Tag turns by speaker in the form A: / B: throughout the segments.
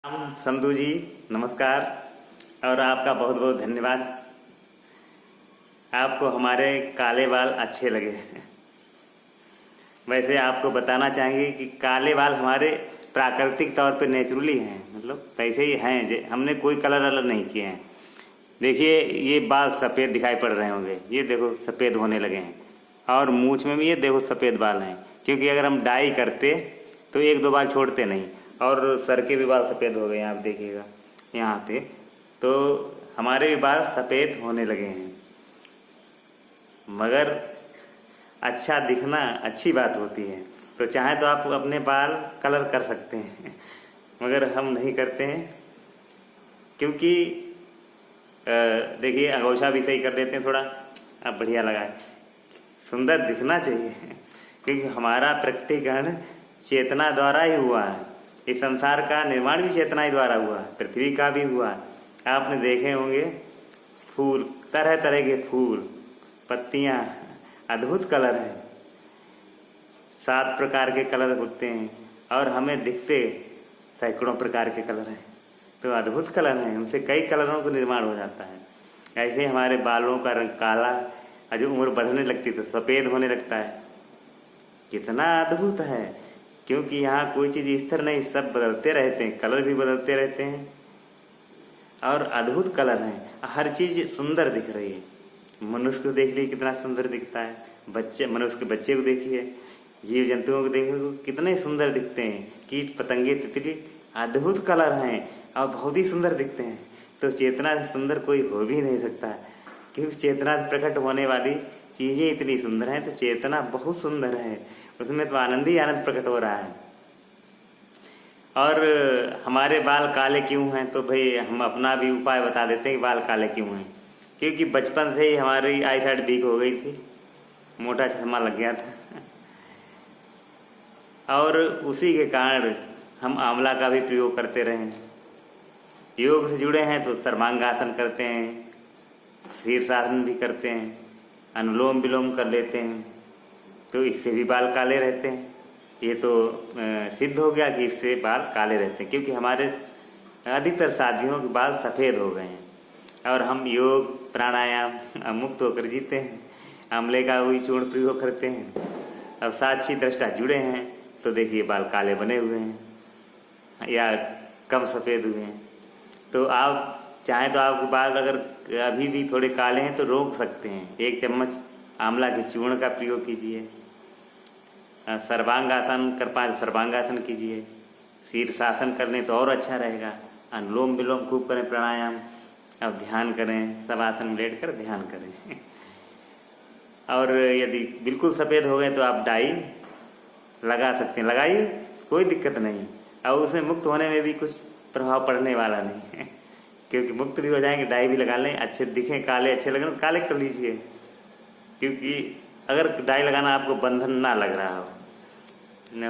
A: संधू जी नमस्कार और आपका बहुत बहुत धन्यवाद। आपको हमारे काले बाल अच्छे लगे। वैसे आपको बताना चाहेंगे कि काले बाल हमारे प्राकृतिक तौर पे नेचुरली हैं, मतलब वैसे ही हैं। हमने कोई कलर अलग नहीं किए हैं। देखिए ये बाल सफ़ेद दिखाई पड़ रहे होंगे, ये देखो सफ़ेद होने लगे हैं। और मूंछ में भी ये देखो सफ़ेद बाल हैं, क्योंकि अगर हम डाई करते तो एक दो बाल छोड़ते नहीं। और सर के भी बाल सफ़ेद हो गए हैं, आप देखिएगा यहाँ पे। तो हमारे भी बाल सफ़ेद होने लगे हैं। मगर अच्छा दिखना अच्छी बात होती है, तो चाहे तो आप अपने बाल कलर कर सकते हैं, मगर हम नहीं करते हैं। क्योंकि देखिए अंगोछा भी सही कर लेते हैं थोड़ा, अब बढ़िया लगा है। सुंदर दिखना चाहिए, क्योंकि हमारा प्रकटीकरण चेतना द्वारा ही हुआ है। इस संसार का निर्माण भी चेतना ही द्वारा हुआ है, पृथ्वी का भी हुआ है। आपने देखे होंगे फूल, तरह तरह के फूल, पत्तियाँ, अद्भुत कलर हैं। 7 प्रकार के कलर होते हैं और हमें दिखते सैकड़ों प्रकार के कलर हैं। तो अद्भुत कलर हैं, उनसे कई कलरों का निर्माण हो जाता है। ऐसे हमारे बालों का रंग काला, और जो उम्र बढ़ने लगती तो सफ़ेद होने लगता है। कितना अद्भुत है, क्योंकि यहाँ कोई चीज़ स्थिर नहीं, सब बदलते रहते हैं, कलर भी बदलते रहते हैं और अद्भुत कलर हैं। हर चीज़ सुंदर दिख रही है। मनुष्य को देख लीजिए कितना सुंदर दिखता है, मनुष्य के बच्चे को देखिए, जीव जंतुओं को देखिए कितने सुंदर दिखते हैं। कीट पतंगे तितली अद्भुत कलर हैं और बहुत ही सुंदर दिखते हैं। तो चेतना से सुंदर कोई हो भी नहीं सकता, क्योंकि चेतना से प्रकट होने वाली चीज़ें इतनी सुंदर हैं। तो चेतना बहुत सुंदर है, उसमें तो आनंद ही आनंद प्रकट हो रहा है। और हमारे बाल काले क्यों हैं, तो भाई हम अपना भी उपाय बता देते हैं कि बाल काले क्यों हैं। क्योंकि बचपन से ही हमारी आई साइड वीक हो गई थी, मोटा चश्मा लग गया था, और उसी के कारण हम आंवला का भी प्रयोग करते रहे। योग से जुड़े हैं तो सर्वांगासन करते हैं, शीर्षासन भी करते हैं, अनुलोम विलोम कर लेते हैं, तो इससे भी बाल काले रहते हैं। ये तो सिद्ध हो गया कि इससे बाल काले रहते हैं, क्योंकि हमारे अधिकतर साथियों के बाल सफ़ेद हो गए हैं और हम योग प्राणायाम मुक्त होकर जीते हैं। आंवले का भी चूर्ण प्रयोग करते हैं। अब साक्षी दृष्टा जुड़े हैं तो देखिए बाल काले बने हुए हैं या कम सफ़ेद हुए हैं। तो आप चाहें तो आपके बाल अगर अभी भी थोड़े काले हैं तो रोक सकते हैं। 1 चम्मच आंवला के चूर्ण का प्रयोग कीजिए, सर्वांगासन कर पाए सर्वांगासन कीजिए, शीर्षासन कर लें तो और अच्छा रहेगा। अनुलोम विलोम खूब करें, प्राणायाम, अब ध्यान करें, सब आसन में लेट कर ध्यान करें। और यदि बिल्कुल सफ़ेद हो गए तो आप डाई लगा सकते हैं, लगाइए, कोई दिक्कत नहीं। और उसमें मुक्त होने में भी कुछ प्रभाव पड़ने वाला नहीं है, क्योंकि मुक्त भी हो जाएंगे। डाई भी लगा लें, अच्छे दिखें, काले अच्छे लगें तो काले कर लीजिए। क्योंकि अगर डाई लगाना आपको बंधन ना लग रहा हो,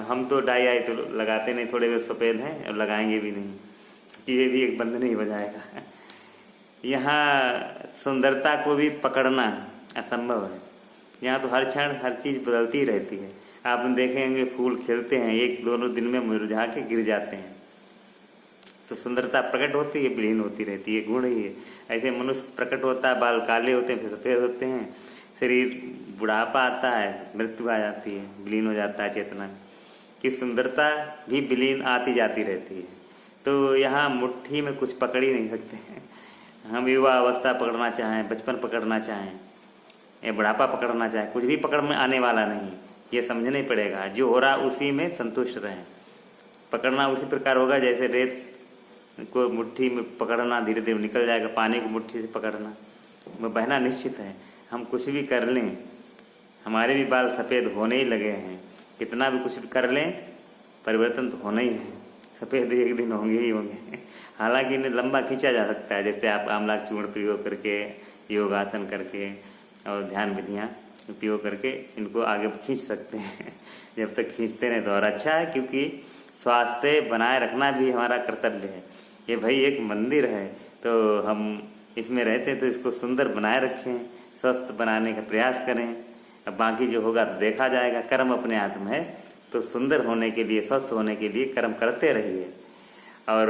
A: हम तो डाई आई तो लगाते नहीं, थोड़े बहुत सफ़ेद हैं और लगाएंगे भी नहीं, कि ये भी एक बंधन ही हो जाएगा। यहाँ सुंदरता को भी पकड़ना असंभव है। यहाँ तो हर क्षण हर चीज़ बदलती रहती है। आपने देखेंगे फूल खिलते हैं, 1-2 दिन में मुरझा के गिर जाते हैं। तो सुंदरता प्रकट होती है, विलीन होती रहती है, गुण ही है। ऐसे मनुष्य प्रकट होता है, बाल काले होते हैं, फिर सफ़ेद होते हैं, शरीर बुढ़ापा आता है, मृत्यु आ जाती है, विलीन हो जाता है चेतना की। सुंदरता भी विलीन आती जाती रहती है। तो यहाँ मुट्ठी में कुछ पकड़ ही नहीं सकते हैं। हम युवा अवस्था पकड़ना चाहें, बचपन पकड़ना चाहें या बुढ़ापा पकड़ना चाहें, कुछ भी पकड़ में आने वाला नहीं। ये समझना ही पड़ेगा, जो हो रहा उसी में संतुष्ट रहें। पकड़ना उसी प्रकार होगा जैसे रेत को मुट्ठी में पकड़ना, धीरे धीरे निकल जाएगा। पानी को मुट्ठी से पकड़ना, वो बहना निश्चित है। हम कुछ भी कर लें, हमारे भी बाल सफ़ेद होने ही लगे हैं। कितना भी कुछ कर लें, परिवर्तन तो होना ही है। सफ़ेद एक दिन होंगे ही होंगे। हालांकि इन्हें लंबा खींचा जा सकता है, जैसे आप आंवला चूर्ण प्रयोग करके, योगासन करके और ध्यान विधियाँ उपयोग करके इनको आगे खींच सकते हैं। जब तक खींचते रहें तो और अच्छा है, क्योंकि स्वास्थ्य बनाए रखना भी हमारा कर्तव्य है। ये भाई एक मंदिर है, तो हम इसमें रहते हैं तो इसको सुंदर बनाए रखें, स्वस्थ बनाने का प्रयास करें। अब बाकी जो होगा तो देखा जाएगा। कर्म अपने हाथ में है, तो सुंदर होने के लिए, स्वस्थ होने के लिए कर्म करते रहिए। और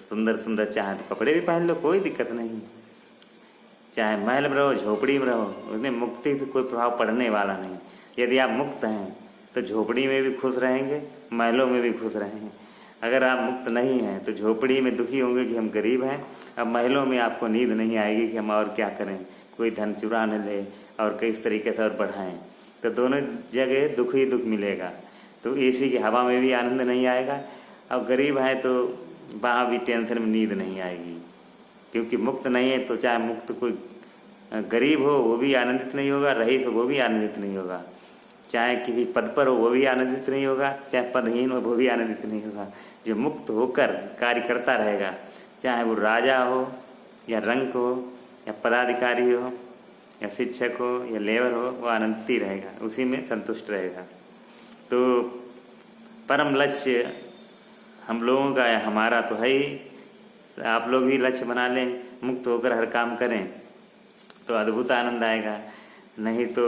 A: सुंदर सुंदर चाहे तो कपड़े भी पहन लो, कोई दिक्कत नहीं। चाहे महल में रहो, झोपड़ी में रहो, उसमें मुक्ति से कोई प्रभाव पड़ने वाला नहीं। यदि आप मुक्त हैं तो झोपड़ी में भी खुश रहेंगे, महलों में भी खुश रहेंगे। अगर आप मुक्त नहीं हैं तो झोपड़ी में दुखी होंगे कि हम गरीब हैं, अब महलों में आपको नींद नहीं आएगी कि हम और क्या करें, कोई धन चुरा न ले और किस तरीके से और बढ़ाएं। तो दोनों जगह दुख ही दुख मिलेगा। तो एसी की हवा में भी आनंद नहीं आएगा, अब गरीब हैं तो वहाँ भी टेंशन में नींद नहीं आएगी। क्योंकि मुक्त नहीं है तो चाहे मुक्त कोई गरीब हो वो भी आनंदित नहीं होगा, रईस हो वो भी आनंदित नहीं होगा, चाहे किसी पद पर हो वो भी आनंदित नहीं होगा, चाहे पदहीन हो वो भी आनंदित नहीं होगा। जो मुक्त होकर कार्य करता रहेगा, चाहे वो राजा हो या रंक हो या पदाधिकारी हो या शिक्षक हो या लेबर हो, वो आनंदित ही रहेगा, उसी में संतुष्ट रहेगा। तो परम लक्ष्य हम लोगों का है, हमारा तो है ही। आप लोग भी लक्ष्य बना लें, मुक्त होकर हर काम करें तो अद्भुत आनंद आएगा, नहीं तो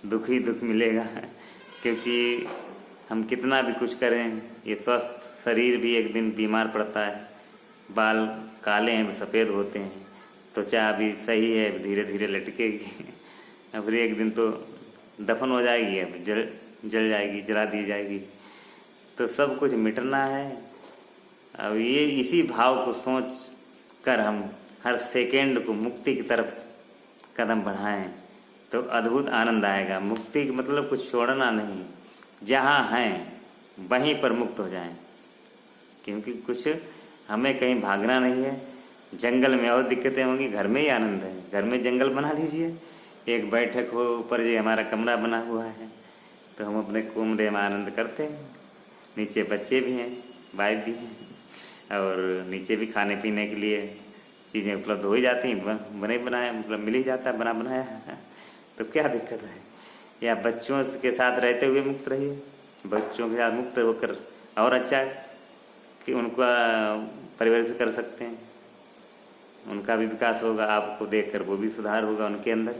A: दुख ही दुख मिलेगा। क्योंकि हम कितना भी कुछ करें, ये स्वस्थ शरीर भी एक दिन बीमार पड़ता है। बाल काले हैं सफ़ेद होते हैं, त्वचा भी सही है धीरे धीरे लटकेगी, अब एक दिन तो दफन हो जाएगी, अब जल जाएगी, जला दी जाएगी। तो सब कुछ मिटना है। अब ये इसी भाव को सोच कर हम हर सेकेंड को मुक्ति की तरफ कदम बढ़ाएं तो अद्भुत आनंद आएगा। मुक्ति का मतलब कुछ छोड़ना नहीं, जहाँ हैं वहीं पर मुक्त हो जाएं। क्योंकि कुछ हमें कहीं भागना नहीं है। जंगल में और दिक्कतें होंगी, घर में ही आनंद है। घर में जंगल बना लीजिए, एक बैठक हो, ऊपर ये हमारा कमरा बना हुआ है तो हम अपने कमरे में आनंद करते हैं। नीचे बच्चे भी हैं, वाइफ भी हैं, और नीचे भी खाने पीने के लिए चीज़ें उपलब्ध हो ही जाती हैं, बने बनाया मतलब मिल ही जाता है बना बनाया, तो क्या दिक्कत है। या बच्चों के साथ रहते हुए मुक्त रहिए, बच्चों के साथ मुक्त होकर और अच्छा कि उनका परिवर्तित कर सकते हैं, उनका भी विकास होगा, आपको देखकर वो भी सुधार होगा उनके अंदर।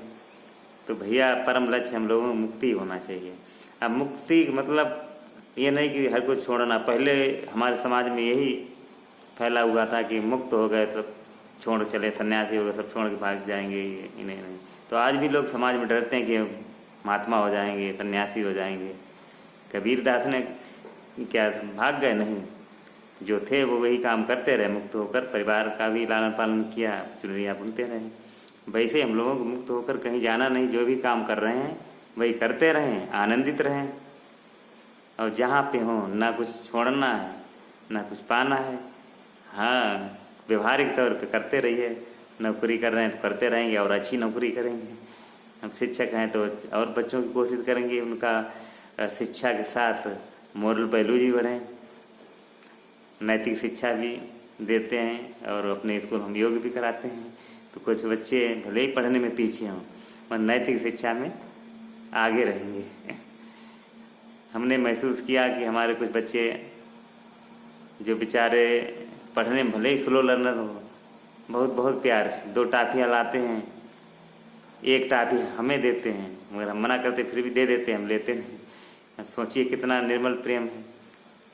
A: तो भैया परम लक्ष्य हम लोगों को मुक्ति होना चाहिए। अब मुक्ति मतलब ये नहीं कि हर कुछ छोड़ना। पहले हमारे समाज में यही फैला हुआ था कि मुक्त हो गए तो छोड़ चले, सन्यासी हो गए सब छोड़ के भाग जाएंगे, इन्हें नहीं। तो आज भी लोग समाज में डरते हैं कि महात्मा हो जाएंगे, सन्यासी हो जाएंगे। कबीर दास ने क्या भाग गए? नहीं, जो थे वो वही काम करते रहे, मुक्त होकर परिवार का भी लालन पालन किया, चुनरियाँ बुनते रहे। वैसे हम लोगों को मुक्त होकर कहीं जाना नहीं, जो भी काम कर रहे हैं वही करते रहें, आनंदित रहें। और जहाँ पे हों ना कुछ छोड़ना है ना कुछ पाना है। हाँ, व्यवहारिक तौर पे करते रहिए, नौकरी कर रहे हैं तो करते रहेंगे और अच्छी नौकरी करेंगे। हम शिक्षक हैं तो और बच्चों की कोशिश करेंगे उनका शिक्षा के साथ मोरल वैल्यू भी बढ़ें, नैतिक शिक्षा भी देते हैं। और अपने स्कूल हम योग भी कराते हैं, तो कुछ बच्चे भले ही पढ़ने में पीछे हों पर नैतिक शिक्षा में आगे रहेंगे। हमने महसूस किया कि हमारे कुछ बच्चे जो बेचारे पढ़ने में भले ही स्लो लर्नर हो, बहुत बहुत प्यार, 2 टाफियाँ लाते हैं, 1 टाफी हमें देते हैं, मगर हम मना करते फिर भी दे देते हैं, हम लेते नहीं। सोचिए कितना निर्मल प्रेम है।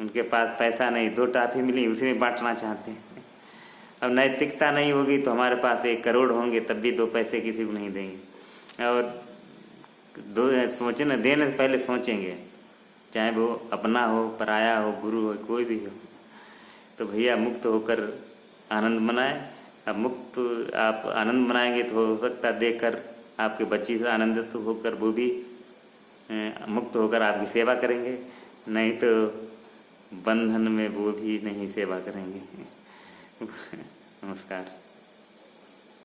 A: उनके पास पैसा नहीं, 2 टाफी मिली उसी में बांटना चाहते हैं। अब नैतिकता नहीं होगी तो हमारे पास 1 करोड़ होंगे तब भी 2 पैसे किसी को नहीं देंगे। और सोचे ना, देने से पहले सोचेंगे, चाहे वो अपना हो, पराया हो, गुरु हो, कोई भी हो। तो भैया मुक्त होकर आनंद मनाएं। अब मुक्त आप आनंद मनाएंगे तो हो सकता है देखकर आपके बच्चे से आनंदित होकर वो भी मुक्त होकर आपकी सेवा करेंगे, नहीं तो बंधन में वो भी नहीं सेवा करेंगे। नमस्कार।